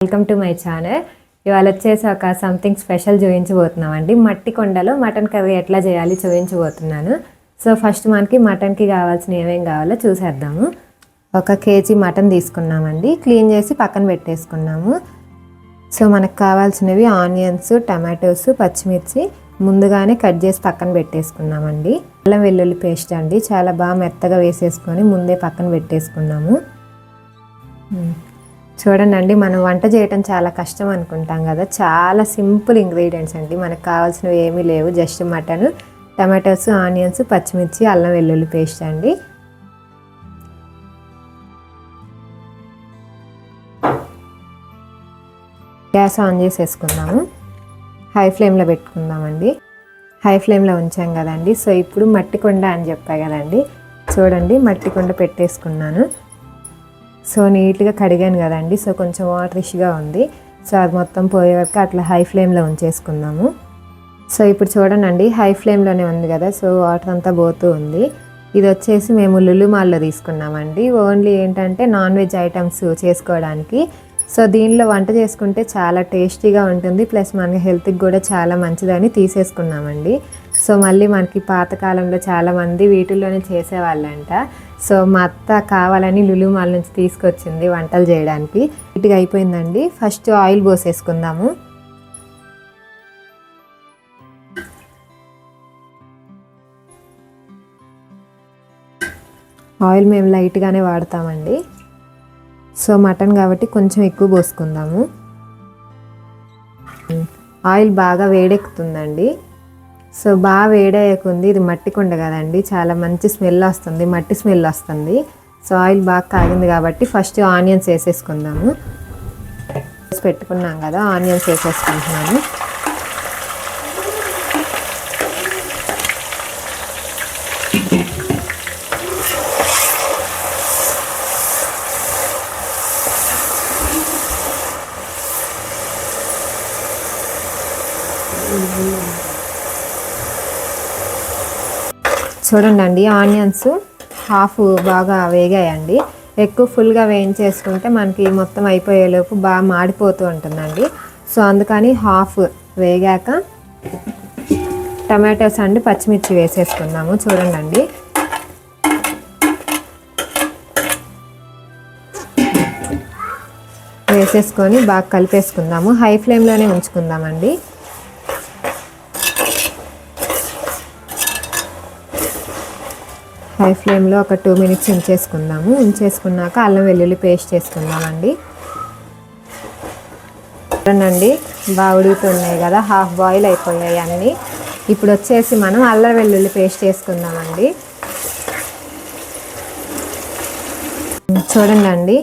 Welcome to my channel. ఇవాళ వచ్చేసి ఒక సంథింగ్ స్పెషల్ చూపించబోతున్నామండి. మట్టి కొండలో మటన్ కర్రీ ఎట్లా చేయాలి చూపించబోతున్నాను. సో ఫస్ట్ మనకి మటన్కి కావాల్సిన ఏమేమి కావాలో చూసేద్దాము. 1 కేజీ మటన్ తీసుకున్నామండి. క్లీన్ చేసి పక్కన పెట్టేసుకున్నాము. సో మనకు కావాల్సినవి ఆనియన్స్, టమాటోస్, పచ్చిమిర్చి ముందుగానే కట్ చేసి పక్కన పెట్టేసుకున్నామండి. అల్లం వెల్లుల్లి పేస్ట్ అండి, చాలా బాగా మెత్తగా వేసేసుకొని ముందే పక్కన పెట్టేసుకున్నాము. చూడండి, మనం వంట చేయటం చాలా కష్టం అనుకుంటాం కదా, చాలా సింపుల్ ఇంగ్రీడియంట్స్ అండి. మనకు కావాల్సినవి ఏమీ లేవు, జస్ట్ మటన్, టమాటోస్, ఆనియన్స్, పచ్చిమిర్చి, అల్లం వెల్లుల్లి పేస్ట్ అండి. గ్యాస్ ఆన్ చేసేసుకుందాము. హై ఫ్లేమ్లో పెట్టుకుందామండి. హై ఫ్లేమ్లో ఉంచాం కదండి. సో ఇప్పుడు మట్టి కొండ అని చెప్పా కదండి, చూడండి మట్టి కొండ పెట్టేసుకున్నాను. సో నీట్గా కడిగాను కదండి. సో కొంచెం వాటరిష్గా ఉంది. సో అది మొత్తం పోయే వరకు అట్లా హై ఫ్లేమ్లో ఉంచేసుకుందాము. సో ఇప్పుడు చూడండి, హై ఫ్లేమ్లోనే ఉంది కదా, సో వాటర్ అంతా పోతూ ఉంది. ఇది వచ్చేసి మేము లులు మాల్లో తీసుకున్నామండి. ఓన్లీ ఏంటంటే నాన్ వెజ్ ఐటమ్స్ చేసుకోవడానికి. సో దీనిలో వంట చేసుకుంటే చాలా టేస్టీగా ఉంటుంది, ప్లస్ మన హెల్త్కి కూడా చాలా మంచిదని తీసేసుకున్నామండి. సో మళ్ళీ మనకి పాతకాలంలో చాలామంది వీటిల్లోనే చేసేవాళ్ళంట. సో మా అత్త కావాలని లులు మాల్ నుంచి తీసుకొచ్చింది వంటలు చేయడానికి. నీట్గా అయిపోయిందండి. First oil పోసేసుకుందాము. ఆయిల్ మేము లైట్గానే వాడతామండి. సో మటన్ కాబట్టి కొంచెం ఎక్కువ పోసుకుందాము. ఆయిల్ బాగా వేడెక్కుతుందండి. సో బాగా వేడయ్యకుంది. ఇది మట్టి కొండ కదండి, చాలా మంచి స్మెల్ వస్తుంది, మట్టి స్మెల్ వస్తుంది. సో ఆయిల్ బాగా కాగింది కాబట్టి ఫస్ట్ ఆనియన్స్ వేసేసుకుందాము. పెట్టుకున్నాం కదా, ఆనియన్స్ వేసేసుకుంటున్నాను. చూడండి, ఆనియన్స్ హాఫ్ బాగా వేగాయండి. ఎక్కువ ఫుల్గా వేయించేసుకుంటే మనకి మొత్తం అయిపోయేలోపు బాగా మాడిపోతూ ఉంటుందండి. సో అందుకని హాఫ్ వేగాక టమాటోస్ అండి, పచ్చిమిర్చి వేసేసుకుందాము. చూడండి, వేసేసుకొని బాగా కలిపేసుకుందాము. హై ఫ్లేమ్లోనే ఉంచుకుందామండి. హై ఫ్లేమ్లో ఒక 2 మినిట్స్ ఉంచేసుకుందాము. ఉంచేసుకున్నాక అల్లం వెల్లుల్లి పేస్ట్ వేసుకుందామండి. చూడండి, బాగా ఉడుకుతున్నాయి కదా, హాఫ్ బాయిల్ అయిపోయాయి అన్నీ. ఇప్పుడు వచ్చేసి మనం అల్లం వెల్లుల్లి పేస్ట్ వేసుకుందామండి. చూడండి,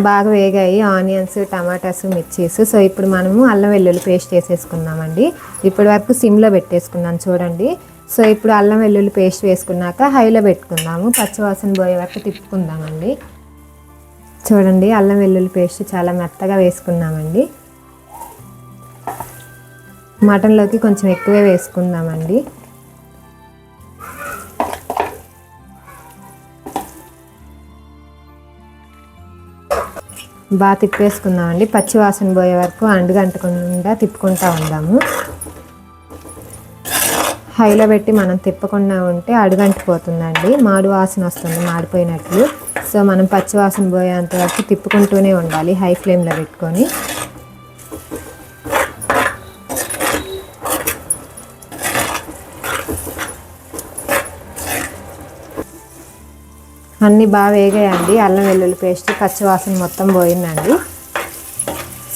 బాగా వేగాయి ఆనియన్స్, టమాటాస్, మిర్చీస్. సో ఇప్పుడు మనము అల్లం వెల్లుల్లి పేస్ట్ వేసేసుకుందామండి. ఇప్పటి వరకు సిమ్లో పెట్టేసుకున్నాను చూడండి. సో ఇప్పుడు అల్లం వెల్లుల్లి పేస్ట్ వేసుకున్నాక హైలో పెట్టుకుందాము. పచ్చివాసన పోయే వరకు తిప్పుకుందామండి. చూడండి, అల్లం వెల్లుల్లి పేస్ట్ చాలా మెత్తగా వేసుకున్నామండి. మటన్లోకి కొంచెం ఎక్కువే వేసుకుందామండి. బాగా తిప్పేసుకుందామండి. పచ్చివాసన పోయే వరకు అంటుకుండా తిప్పుకుంటూ ఉందాము. హైలో పెట్టి మనం తిప్పకుండా ఉంటే అడుగంటిపోతుందండి, మాడు వాసన వస్తుంది, మాడిపోయినట్లు. సో మనం పచ్చివాసన పోయేంత వరకు తిప్పుకుంటూనే ఉండాలి హై ఫ్లేమ్లో పెట్టుకొని. అన్నీ బాగా వేగాయండి. అల్లం వెల్లుల్లి పేస్ట్, పచ్చివాసన మొత్తం పోయిందండి.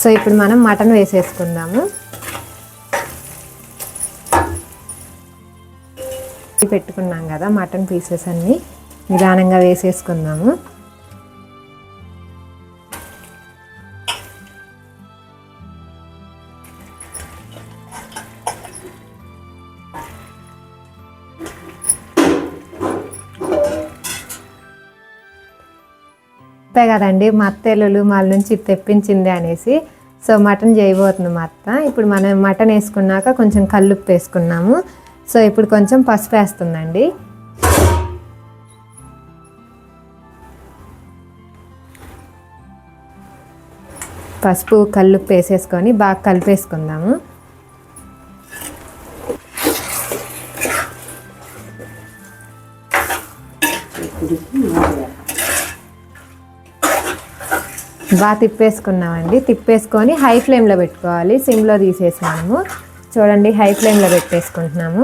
సో ఇప్పుడు మనం మటన్ వేసేసుకుందాము. పెట్టుకున్నాం కదా మటన్ పీసెస్ అన్నీ నిదానంగా వేసేసుకుందాము. అంతే కదండి, మా అత్త లులు మాల్ నుంచి తెప్పించింది అనేసి. సో మటన్ చేయబోతుంది మా అత్త. ఇప్పుడు మనం మటన్ వేసుకున్నాక కొంచెం కల్లుప్పు వేసుకున్నాము. సో ఇప్పుడు కొంచెం పసుపు వేస్తుందండి. పసుపు కల్లుప్పు వేసేసుకొని బాగా కలిపేసుకుందాము. బాగా తిప్పేసుకున్నామండి. తిప్పేసుకొని హై ఫ్లేమ్లో పెట్టుకోవాలి. సిమ్లో తీసేసినాము. చూడండి హై ఫ్లేమ్లో పెట్టేసుకుంటున్నాము.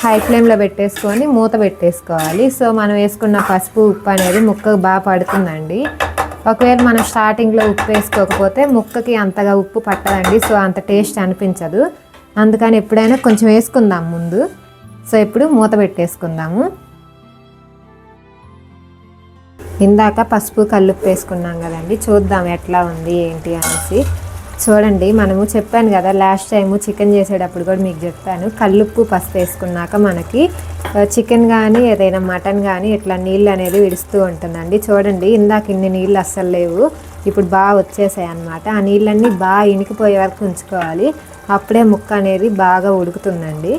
హై ఫ్లేమ్లో పెట్టేసుకొని మూత పెట్టేసుకోవాలి. సో మనం వేసుకున్న పసుపు ఉప్పు అనేది ముక్కకు బాగా పడుతుందండి. ఒకవేళ మనం స్టార్టింగ్లో ఉప్పు వేసుకోకపోతే ముక్కకి అంతగా ఉప్పు పట్టదండి. సో అంత టేస్ట్ అనిపించదు. అందుకని ఎప్పుడైనా కొంచెం వేసుకుందాం ముందు. సో ఇప్పుడు మూత పెట్టేసుకుందాము. ఇందాక పసుపు కల్లుప్పు వేసుకున్నాం కదండి, చూద్దాం ఎట్లా ఉంది ఏంటి అనేసి. చూడండి మనము చెప్పాను కదా లాస్ట్ టైము చికెన్ చేసేటప్పుడు కూడా మీకు చెప్పాను, కల్లుప్పు పసుపు వేసుకున్నాక మనకి చికెన్ కానీ ఏదైనా మటన్ కానీ ఇట్లా నీళ్ళు అనేది విడుస్తూ ఉంటుందండి. చూడండి ఇందాక ఇన్ని నీళ్ళు అస్సలు లేవు, ఇప్పుడు బాగా వచ్చేసాయి అన్నమాట. ఆ నీళ్ళన్నీ బాగా ఇనికిపోయే వరకు ఉంచుకోవాలి. అప్పుడే ముక్క అనేది బాగా ఉడుకుతుందండి.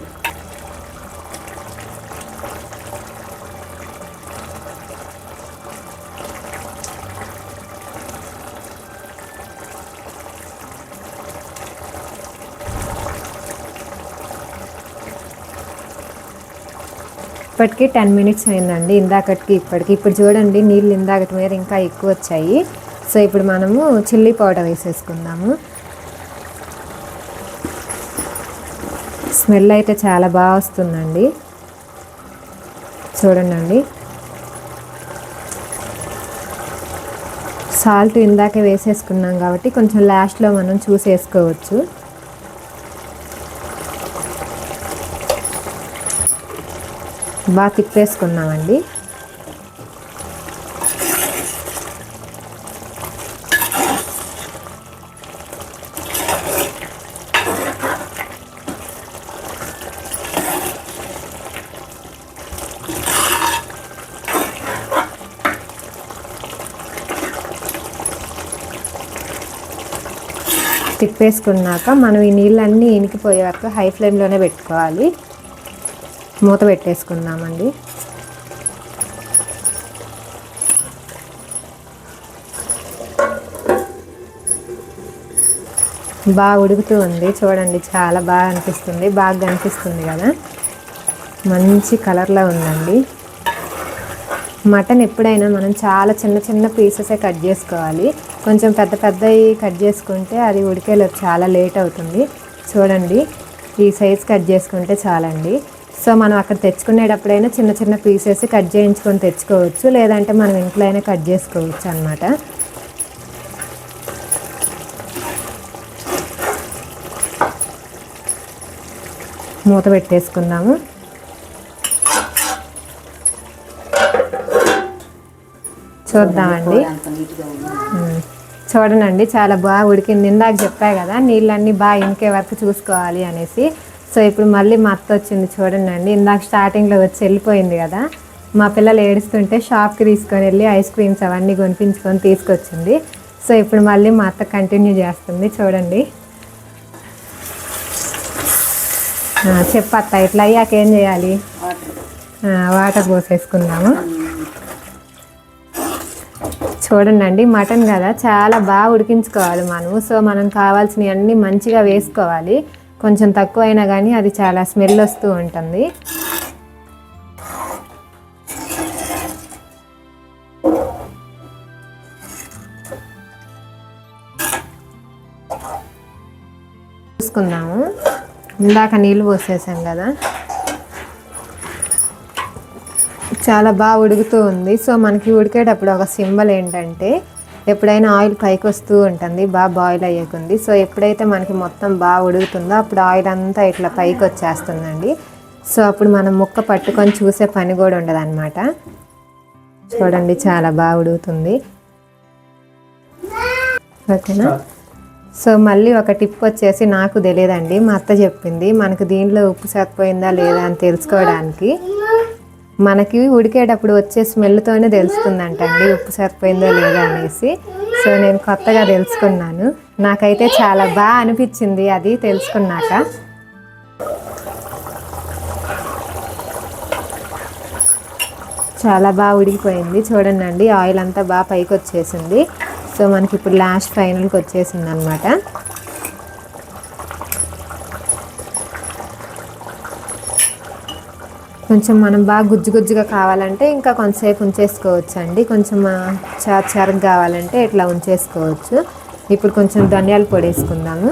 ఇప్పటికి 10 మినిట్స్ అయిందండి, ఇందాకటికి ఇప్పటికి. ఇప్పుడు చూడండి నీళ్ళు ఇందాకటి మీద ఇంకా ఎక్కువ వచ్చాయి. సో ఇప్పుడు మనము చిల్లీ పౌడర్ వేసేసుకుందాము. స్మెల్ అయితే చాలా బాగా వస్తుందండి. చూడండి సాల్ట్ ఇందాకే వేసేసుకున్నాం కాబట్టి కొంచెం లాస్ట్లో మనం చూసి వేసుకోవచ్చు. బాగా తిప్పేసుకున్నామండి. తిప్పేసుకున్నాక మనం ఈ నీళ్ళన్నీ ఇనికిపోయే వరకు హై ఫ్లేమ్లోనే పెట్టుకోవాలి. మూత పెట్టేసుకుందామండి. బాగా ఉడుకుతూ ఉంది చూడండి, చాలా బాగా అనిపిస్తుంది, బాగా కనిపిస్తుంది కదా, మంచి కలర్లో ఉందండి. మటన్ ఎప్పుడైనా మనం చాలా చిన్న చిన్న పీసెసే కట్ చేసుకోవాలి. కొంచెం పెద్ద పెద్దవి కట్ చేసుకుంటే అది ఉడికేలోపు చాలా లేట్ అవుతుంది. చూడండి ఈ సైజ్ కట్ చేసుకుంటే చాలండి. సో మనం అక్కడ తెచ్చుకునేటప్పుడైనా చిన్న చిన్న పీసెస్ కట్ చేయించుకొని తెచ్చుకోవచ్చు, లేదంటే మనం ఇంట్లో అయినా కట్ చేసుకోవచ్చు అన్నమాట. మూత పెట్టేసుకుందాము. చూద్దామండి. చూడండి చాలా బాగా ఉడికింది. ఇందాక చెప్పా కదా నీళ్ళన్నీ బాగా ఇంకే వరకు చూసుకోవాలి అనేసి. సో ఇప్పుడు మళ్ళీ మా అత్త వచ్చింది చూడండి. ఇందాక స్టార్టింగ్లో వచ్చి వెళ్ళిపోయింది కదా, మా పిల్లలు ఏడుస్తుంటే షాప్కి తీసుకొని వెళ్ళి ఐస్ క్రీమ్స్ అవన్నీ కొనిపించుకొని తీసుకొచ్చింది. సో ఇప్పుడు మళ్ళీ మా అత్త కంటిన్యూ చేస్తుంది చూడండి. చెప్పత్త ఇట్లా అయ్యాక ఏం చేయాలి? వాటర్ పోసేసుకుందాము. చూడండి మటన్ కదా చాలా బాగా ఉడికించుకోవాలి మనము. సో మనం కావాల్సినవి అన్నీ మంచిగా వేసుకోవాలి. కొంచెం తక్కువ అయినా కానీ అది చాలా స్మెల్ వస్తూ ఉంటుంది. చూసుకుందాము. ఇందాక నీళ్ళు పోసేసాం కదా, చాలా బాగా ఉడుకుతూ ఉంది. సో మనకి ఉడికేటప్పుడు ఒక సింబల్ ఏంటంటే ఎప్పుడైనా ఆయిల్ పైకి వస్తూ ఉంటుంది బాగా బాయిల్ అయ్యేకుంది. సో ఎప్పుడైతే మనకి మొత్తం బాగా ఉడుకుతుందో అప్పుడు ఆయిల్ అంతా ఇట్లా పైకి వచ్చేస్తుందండి. సో అప్పుడు మనం ముక్క పట్టుకొని చూసే పని కూడా ఉండదు అన్నమాట. చూడండి చాలా బాగా ఉడుకుతుంది. ఓకేనా? సో మళ్ళీ ఒక టిప్ వచ్చేసి నాకు తెలియదండి, మా అత్త చెప్పింది. మనకు దీంట్లో ఉప్పు సరిపోయిందా లేదా అని తెలుసుకోవడానికి మనకి ఉడికేటప్పుడు వచ్చే స్మెల్తోనే తెలుస్తుందంటండి ఉప్పు సరిపోయిందో లేదా అనేసి. సో నేను కొత్తగా తెలుసుకున్నాను, నాకైతే చాలా బాగా అనిపించింది అది తెలుసుకున్నాక. చాలా బాగా ఉడికిపోయింది చూడండి, ఆయిల్ అంతా బాగా పైకి వచ్చేసింది. సో మనకి ఇప్పుడు లాస్ట్ ఫైనల్కి వచ్చేసింది అనమాట. కొంచెం మనం బాగా గుజ్జు గుజ్జుగా కావాలంటే ఇంకా కొంతసేపు ఉంచేసుకోవచ్చు అండి. కొంచెం చారుగా కావాలంటే ఇట్లా ఉంచేసుకోవచ్చు. ఇప్పుడు కొంచెం ధనియాల పొడి వేసుకుందాము.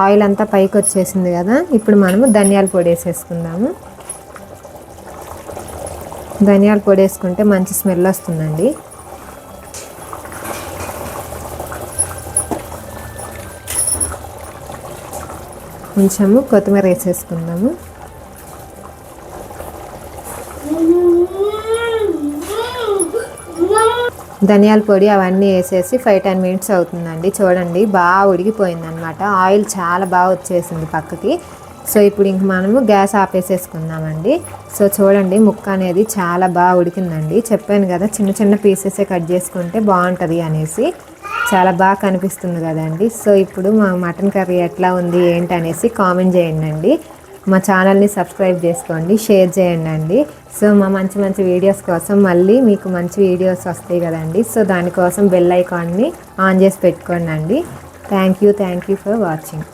ఆయిల్ అంతా పైకి వచ్చేసింది కదా, ఇప్పుడు మనము ధనియాల పొడి వేసేసుకుందాము. ధనియాల పొడి వేసుకుంటే మంచి స్మెల్ వస్తుందండి. కొంచెము కొత్తిమీర వేసేసుకుందాము. ధనియాల పొడి అవన్నీ వేసేసి 5-10 మినిట్స్ అవుతుందండి. చూడండి బాగా ఉడికిపోయింది అనమాట. ఆయిల్ చాలా బాగా వచ్చేసింది పక్కకి. సో ఇప్పుడు ఇంక మనము గ్యాస్ ఆపేసేసుకుందామండి. సో చూడండి ముక్క అనేది చాలా బాగా ఉడికిందండి. చెప్పాను కదా చిన్న చిన్న పీసెసే కట్ చేసుకుంటే బాగుంటుంది అనేసి. చాలా బాగా కనిపిస్తుంది కదండి. సో ఇప్పుడు మా మటన్ కర్రీ ఎట్లా ఉంది ఏంటి అనేసి కామెంట్ చేయండి. మా ఛానల్ని సబ్స్క్రైబ్ చేసుకోండి, షేర్ చేయండి. సో మా మంచి మంచి వీడియోస్ కోసం మళ్ళీ మీకు మంచి వీడియోస్ వస్తాయి కదండి. సో దానికోసం బెల్ ఐకాన్ని ఆన్ చేసి పెట్టుకోండి. Thank you for watching.